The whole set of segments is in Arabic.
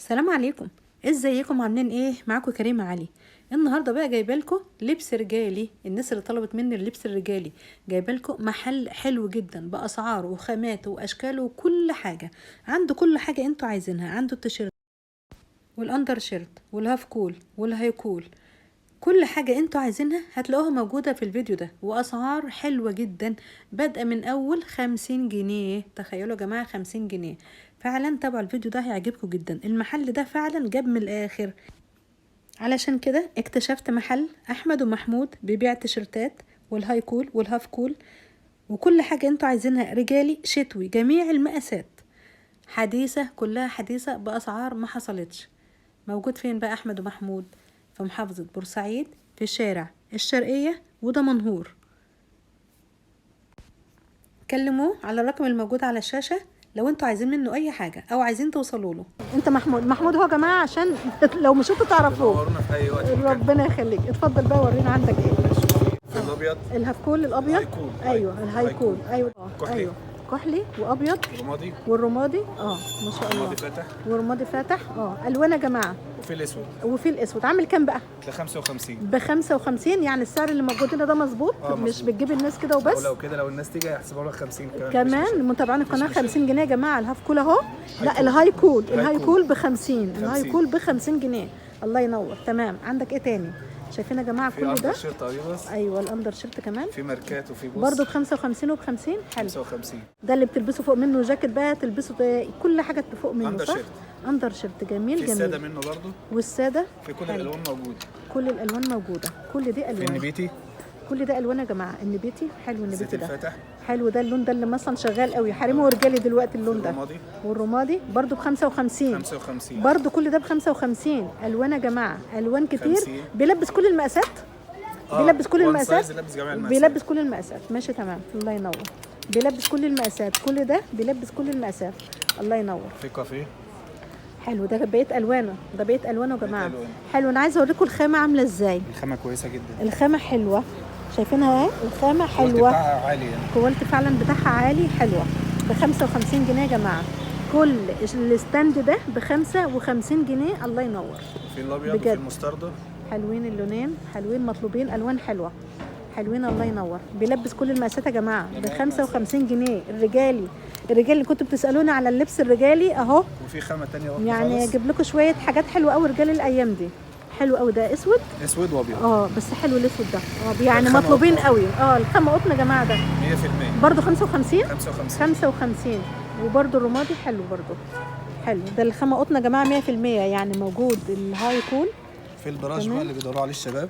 السلام عليكم. ازيكم عاملين ايه؟ معاكم كريمه علي. النهارده بقى جايبه لكم لبس رجالي. الناس اللي طلبت مني اللبس الرجالي جايبه لكم محل حلو جدا باسعاره وخاماته واشكاله وكل حاجه. عنده كل حاجه انتوا عايزينها. عنده التيشيرت والاندر شيرت والهاف كول والهاي كول. كل حاجة انتوا عايزينها هتلاقوها موجودة في الفيديو ده، واسعار حلوة جدا بادئة من اول 50 جنيه. تخيلوا يا جماعة 50 جنيه. فعلا تابعوا الفيديو ده هيعجبكم جدا. المحل ده فعلا جاب من الاخر. علشان كده اكتشفت محل احمد ومحمود بيبيع تيشرتات والهاي كول والهاف كول وكل حاجة انتوا عايزينها، رجالي شتوي جميع المقاسات، حديثة كلها حديثة بأسعار ما حصلتش. موجود فين بقى أحمد ومحمود؟ في محافظة بورسعيد، في شارع الشرقية ودمنهور. كلموه على الرقم الموجود على الشاشة لو انتوا عايزين منه اي حاجة او عايزين توصلوا له. انت محمود هو يا جماعة، عشان لو مشيتوا تعرفوه. تنورنا في اي وقت. ربنا يخليك. اتفضل بقى ورينا عندك ايه. في الابيض الهافكول الابيض. الهايكول. ايوه الهايكول. ايوه كحلي. ايوه كحلي وابيض رمادي والرمادي. ما شاء الله. رمادي فاتح والرمادي فاتح. الوان يا جماعه. وفي الاسود وفي الاسود. عامل كام بقى؟ ب 55. ب 55. يعني السعر اللي موجود هنا ده مظبوط. مش بتجيب الناس كده وبس. ولو كده لو الناس تيجي هيحسبوا لك 50 كمان متابعين القناه 50 جنيه يا جماعه. الهاف كول اهو. لا الهاي كول. الهاي كول ب 50. الهاي كول ب 50 جنيه. الله ينور. تمام. عندك ايه تاني؟ شايفين يا جماعه كل ده؟ في اندر شيرت اديداس. ايوه الاندر شيرت كمان في ماركات وفي بوس برضه ب 55 وب 50. حلو. 55 ده اللي بتلبسه فوق منه جاكيت بقى، تلبسه ده كل حاجه فوق منه. أندر صح شيرت. اندر شيرت. جميل في جميل. الساده منه برضه. والساده في كل حلو. الالوان موجوده. كل الالوان موجوده. كل دي في الوان. النبيتي. كل ده الوان يا جماعه. النبيتي حلو. الزيت النبيتي ده الفاتح. حلو. ده اللون ده اللي مثلا شغال قوي حريمي ورجالي دلوقتي اللون ده. الرمادي. والرمادي برضه ب 55. 55 برضه كل ده ب 55. الوان يا جماعه. الوان كتير. 50. بيلبس كل المقاسات. بيلبس كل المقاسات. بيلبس جميع المقاسات. بيلبس كل المقاسات. ماشي تمام. الله ينور. بيلبس كل المقاسات. كل ده بيلبس كل المقاسات. الله ينور. في كافيه. حلو. ده بقيت الوانه. ده بقيت الوانه يا جماعه. ألوان. حلو. انا عايزه اوريكم الخامه عامله ازاي. الخامه كويسه جدا. الخامه حلوه. شايفينها اهي. الخامه الكواليتي حلوه. بتاعها عالي يعني. الكواليتي فعلا بتاعها عالي. حلوه. ب 55 جنيه يا جماعه. كل الستاند ده ب 55 جنيه. الله ينور. في الابيض وفي المستردة. حلوين اللونين. حلوين مطلوبين. الوان حلوه. حلوين. الله ينور. بيلبس كل المقاسات يا جماعه ب 55 جنيه. الرجالي. الرجالي اللي كنتوا بتسالوني على اللبس الرجالي اهو. وفي خامه ثانيه يعني اجيب لكم شويه حاجات حلوه قوي رجالي الايام دي. حلو قوي. ده اسود. اسود وابيض. بس حلو الاسود ده. يعني مطلوبين قوي. الخامه قطن يا جماعه. ده 100% برضه 55. 55 وبرضه الرمادي حلو برضه. حلو. ده الخامه قطن يا جماعه 100%. يعني موجود الهاي كول. في البراش بقى اللي بيدوروا عليه الشباب.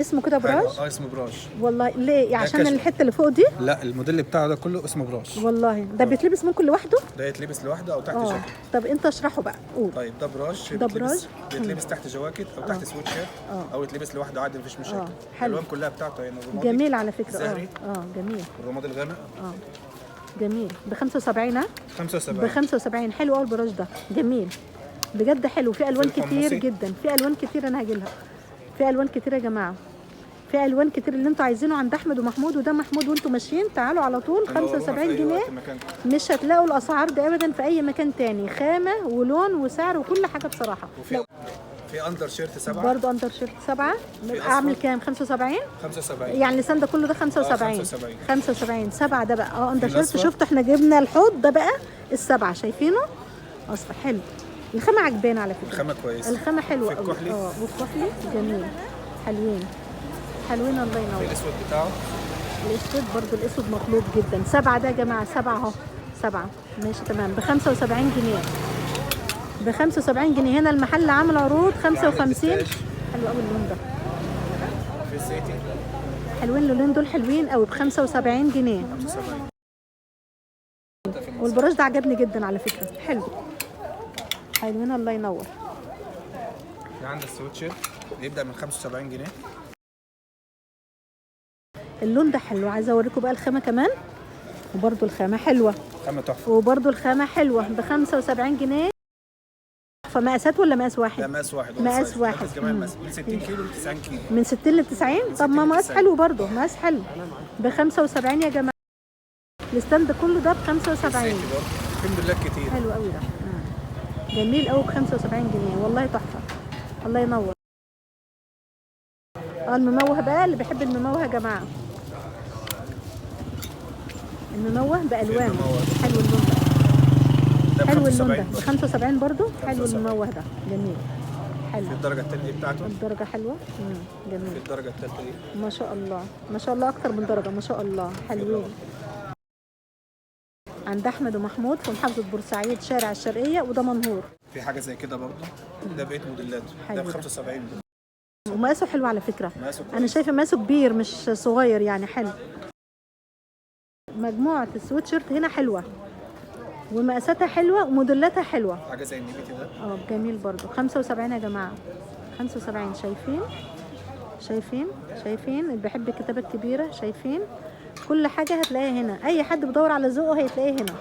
اسمه كده براش. اسمه براش. والله ليه؟ عشان الحته اللي فوق دي. لا الموديل بتاعه ده كله اسمه براش. والله ده بيتلبس ممكن لوحده. ده يتلبس لوحده او تحت جاكيت. طب انت اشرحه بقى. قول. طيب ده براش. ده براش بيتلبس تحت جواكت او تحت سويت شيرت او يتلبس لوحده عادي مفيش مشاكل. الالوان كلها بتاعته هنا الرمادي جميل على فكره. الزهري. جميل. الرمادي الغامق. جميل. ب 75. 75 ب 75. حلو قوي البراش ده. جميل بجد. حلو. في الوان كتير جدا. في الوان كتير. انا هاجي لها. في الوان كتير يا جماعه. في الوان كتير اللي انتوا عايزينه عند احمد ومحمود. وده محمود وانتوا ماشيين تعالوا على طول. 75 جنيه. مش هتلاقوا الاسعار دي ابدا في اي مكان تاني. خامه ولون وسعر وكل حاجه بصراحه. في اندر شيرت 7. برضه اندر شيرت 7. اعمل كام؟ 75. 75 يعني اللسان ده كله ده 75. 75. 7 ده بقى اندر شيرت. الأصفر. شفتوا احنا جبنا الحوض ده بقى السبعه. شايفينه اصفر. حلو. الخامه عجبانه على فكره. الخامه كويسه. الخامه حلوه قوي. الكحلي. والكحلي جميل. حلوين. حلوين. الله ينور. في الاسود بتاعه. الاسود برضو. الاسود مطلوب جدا. 7 ده يا جماعه. 7 اهو. 7 ماشي تمام. ب 75 جنيه. ب 75 جنيه. هنا المحل عامل عروض 55. حلو قوي اللون ده. في الزيتي. حلوين اللونين دول. حلوين قوي. ب 75 جنيه. 75 والبراش ده عجبني جدا على فكره. حلو. حلوين. الله ينور. في عندنا السويت شيرت بيبدا من 75 جنيه. اللون ده حلو. عايزه اوريكم بقى الخامه كمان. وبرده الخامه حلوه. خامه تحفه. وبرده الخامه حلوه. ب 75 جنيه. فمقاسات ولا مقاس واحد؟ لا مقاس واحد. مقاس واحد. من 60 كيلو ل 90 كيلو. من 60 ل 90. طب ما مقاس حلو برده. مقاس حلو. ب 75 يا جماعه. الستاند كله ده ب 75. الحمد لله كتير. حلو قوي ده. جميل قوي ب 75 جنيه والله تحفه. الله ينور. المموه بقى اللي بيحب المموه يا جماعه، المموه بالوانه حلو اللون ده، حلو اللون ده ب 75 برضو، حلو المموه ده جميل حلو. في الدرجه الثالثه بتاعته، الدرجه حلوه جميل. في الدرجه الثالثه دي ما شاء الله ما شاء الله، اكتر من درجه ما شاء الله، حلوين. عند احمد ومحمود في محافظه بورسعيد شارع الشرقيه، وده منهور. في حاجه زي كده برضه، ده بقيت موديلات، ده ب 75 ومقاسه حلو على فكره، مقاسه انا شايفه مقاسه كبير مش صغير يعني، حلو. مجموعه السويتشيرت هنا حلوه ومقاساتها حلوه وموديلاتها حلوه. حاجه زي النبيتي ده جميل برضو 75 يا جماعه، 75. شايفين اللي بيحب الكتابه الكبيره، شايفين كل حاجه هتلاقيها هنا، اي حد بيدور على ذوقه هيتلاقيه هنا.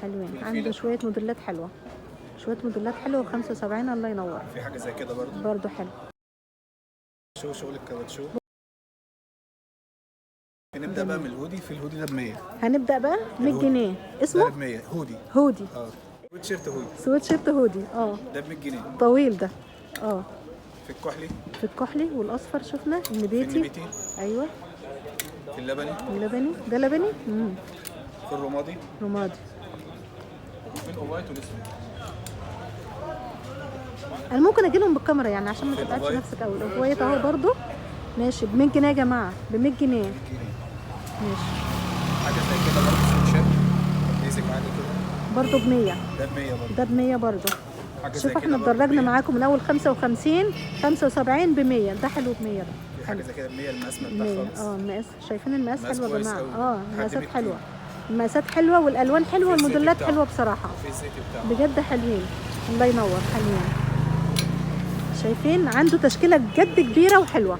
حلوين، عنده شويه موديلات حلوه، شويه موديلات حلوه ب 75. الله ينور. في حاجه زي كده برضو حلو. شغل الكاوتشو. نبدا بقى من الهودي، في الهودي ده ب 100. هنبدا بقى 100 جنيه اسمه ب 100 هودي. سويتشيرت هودي ده ب 100 جنيه طويل ده. في الكحلي والاصفر شفنا النبيتي. ايوه في اللبني ده لبني. في الرمادي وفي الاوفايت والاسود. انا ممكن اجي لهم بالكاميرا يعني عشان ما تتعبش نفسك قوي. الاوفايت اهو برضو ماشي ب 100 جنيه يا جماعه، ب 100 جنيه ماشي. حاجه زي كده برضه سويتشيرت بيزك عادي كده برضو ب 100. ده ب 100 برضه. شوف احنا اتدرجنا معاكم من اول 55 75 ب 100. ده حلو ب 100 ده. في حاجه زي كده ب 100 المقاس بتاعها خالص. المقاس شايفين المقاس حلو يا جماعه. المقاسات حلوه، المقاسات حلوه والالوان حلوه والموديلات حلوه بصراحه، في الزيت بتاعه بجد حلوين. الله ينور. حلوين، شايفين عنده تشكيله بجد كبيره وحلوه.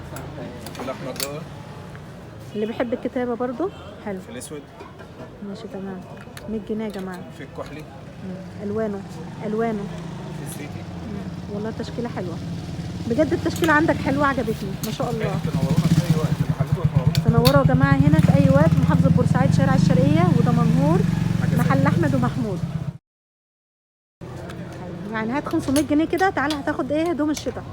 الاحمر ده اللي بيحب الكتابه برضو حلو. في الاسود ماشي تمام. 100 جنيه يا جماعه. في الكحلي الوانه في الزيتي. والله تشكيله حلوه بجد، التشكيله عندك حلوه عجبتني ما شاء الله. تنورونا في اي وقت، تنوروا يا جماعه هنا في اي وقت، محافظه بورسعيد شارع الشرقيه، وده منهور محل احمد ومحمود. يعني هات 500 جنيه كده، تعالى هتاخد ايه هدوم الشتاء.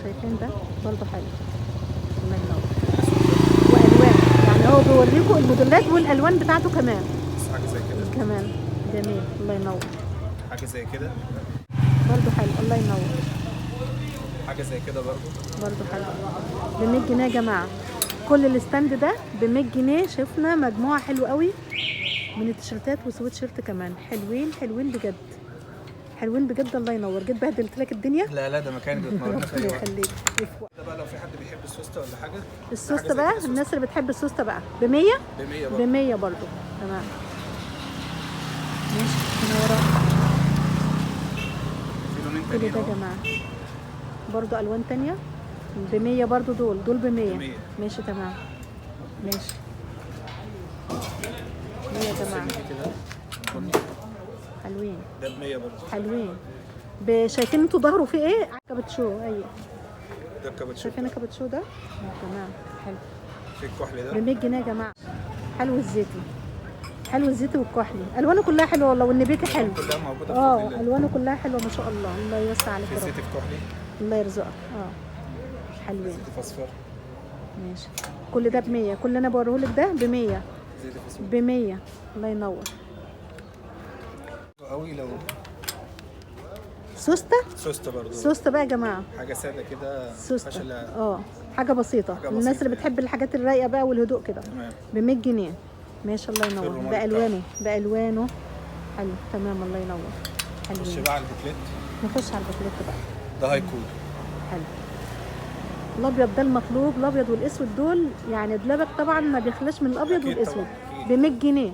شايفين ده برضو حلو. الله ينور. والوان يعني هو بيوريكم الموديلات والالوان بتاعته كمان. حاجه زي كده كمان جميل. الله ينور. حاجه زي كده برضو حلو. الله ينور. حاجه زي كده برضو حلو ب 100 جنيه يا جماعه. كل الستاند ده ب 100 جنيه. شفنا مجموعه حلوه قوي من التيشيرتات وسويت شيرت كمان، حلوين بجد، حلوين بجد. الله ينور. جيت بهدلت لك الدنيا. لا ده مكاني بتنورنا في اي وقت. يخليك. ده بقى لو في حد بيحب السوسته ولا حاجه، السوسته بقى الناس اللي بتحب السوسته بقى ب 100 ب 100 برضو. تمام ماشي. منوره. في لونين كل تانيين ده يا جماعه برضو الوان تانية ب 100 برضو. دول ب 100. ماشي تمام ماشي. يا جماعه حلوين. ده ب 100 برضه حلوين. شايفين انتوا ظهره فيه ايه؟ كابتشو. ايوه ده الكابتشو. شايفين الكابتشو ده؟ تمام حلو. في الكحلي ده ب 100 جنيه يا جماعه. حلو الزيتي والكحلي، الوانه كلها حلوه والله، والنبيتي حلو. كلها موجوده في الوانه كلها حلوه ما شاء الله. الله يوسع عليك. في الزيتي في كحلي. الله يرزقك. حلوين. زيتي في اصفر. ماشي. كل ده ب 100. كل اللي انا بوريهولك ده ب 100. زيتي في اسود ب 100. الله ينور. قوي. لو سوسته برضه. سوسته بقى يا جماعه، حاجه ساده كده. سوسته حاجه بسيطه للناس اللي بتحب الحاجات الرايقه بقى والهدوء كده. ب 100 جنيه ماشي. الله ينور. بالوانه حلو تمام. الله ينور. حلو. نخش بقى على البوكليت. نخش على البوكليت بقى. ده هاي كول حلو. الابيض ده المطلوب، الابيض والاسود دول يعني دولابك طبعا ما بيخلاش من الابيض والاسود. ب 100 جنيه.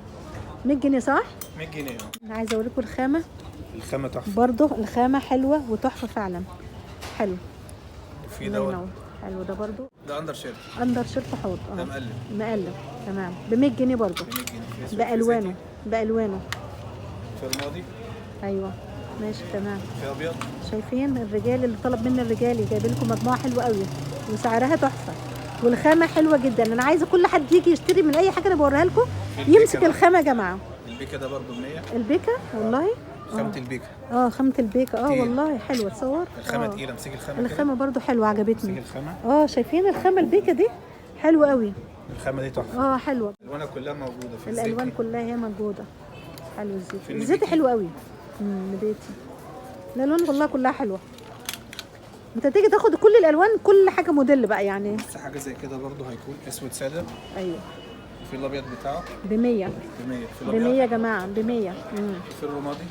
100 جنيه صح؟ 100 جنيه. انا عايزه اوريكم الخامه تحفه برضو. الخامه حلوه وتحفه فعلا. حلو. في دوت حلو. ده برضو ده اندر شيرت حوض. ده مقلب تمام. ب 100 جنيه برضو. ب 100 جنيه. بالوانه في الماضي. ايوه ماشي تمام. في ابيض. شايفين الرجال اللي طلب مني الرجالي جايب لكم مجموعه حلوه قوي وسعرها تحفه والخامه حلوه جدا. انا عايزه كل حد يجي يشتري من اي حاجه انا بوريها لكم يمسك الخامه يا جماعه. البيكا ده برضه ب 100. البيكا والله. خامة البيكا. خامة البيكا. تقيل. والله حلوة. تصور الخامة تقيلة، امسكي الخامة كده. الخامة برضو حلوة، عجبتني. امسكي الخامة. شايفين الخامة البيكا دي حلوة قوي. الخامة دي تحفة. حلوة. الالوان كلها موجودة في الزيت. الالوان كلها هي موجودة. حلو الزيت. في الزيت النبيتي. حلو قوي. نبيتي. الالوان والله كلها حلوة. انت تيجي تاخد كل الالوان، كل حاجة موديل بقى يعني. بس حاجة زي كده برضه هيكون اسود سادة. ايوه. في الابيض بتاعه ب 100. ب 100. في ب الابيض 100 يا جماعة، ب 100. في الرمادي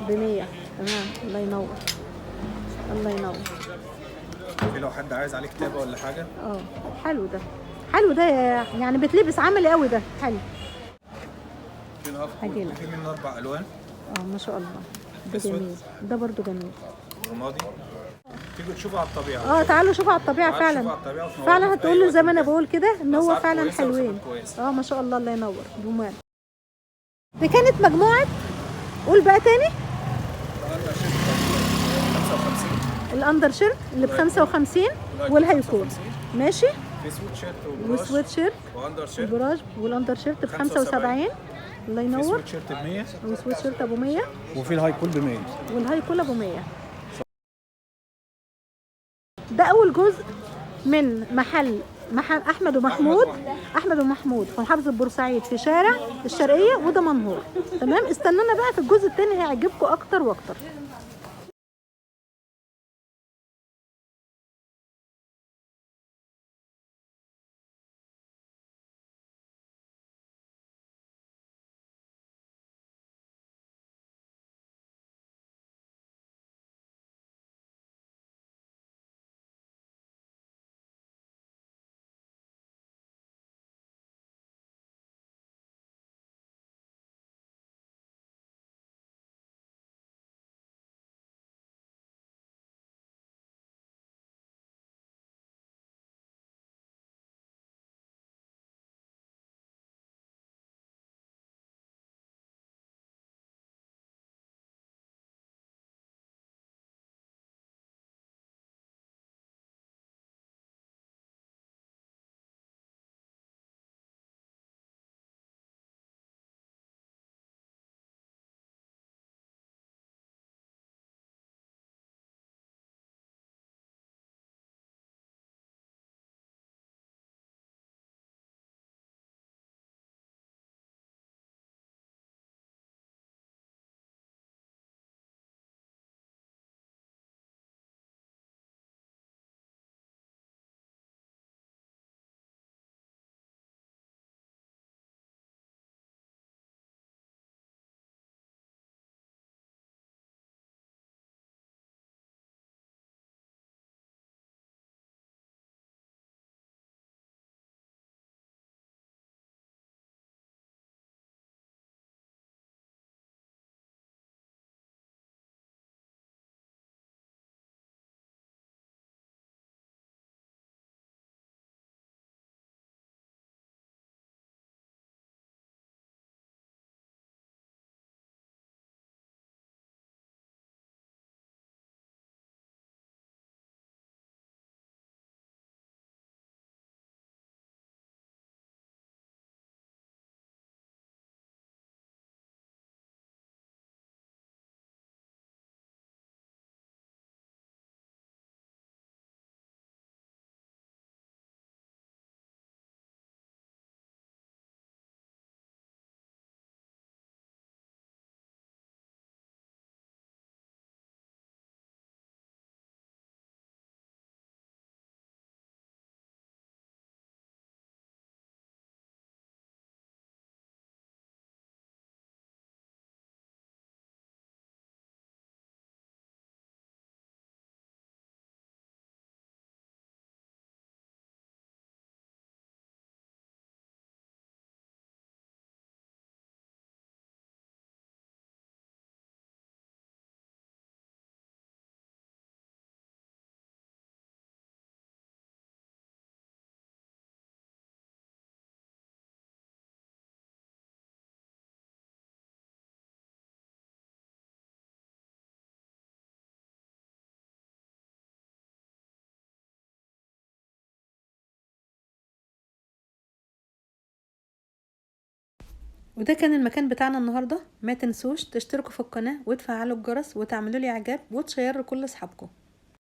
ب 100. تمام. الله ينور. الله ينور. في لو حد عايز عليه كتابة ولا حاجة. حلو ده. حلو ده يعني بتلبس عملي قوي ده. حلو. في الأفضل في منه 4 الوان. ما شاء الله. ده جميل. ده برضو جميل. رمادي. تيجوا تشوفوا على الطبيعة. تعالوا شوفوا على الطبيعة فعلا. فعلا هتقولوا زي ما انا بقول كده ان هو فعلا حلوين. ما شاء الله. الله ينور. جمال. دي كانت مجموعة. قول بقى تاني. الاندر شيرت اللي ب 55 والهايكول. ماشي. في سويت شيرت وسويت شيرت واندر شيرت. وبراج والاندر شيرت ب 75. الله ينور. سويت شيرت ب 100. وسويت شيرت ابو 100. وفي الهاي كول ب 100. والهاي كول ابو 100. ده اول جزء من محل احمد ومحمود في محافظه بورسعيد في شارع الشرقيه ودمنهور. تمام. استنونا بقى في الجزء الثاني، هيعجبكم اكتر واكتر. وده كان المكان بتاعنا النهارده. ما تنسوش تشتركوا في القناه وتفعلوا الجرس وتعملوا لي اعجاب وتشيروا لكل اصحابكم.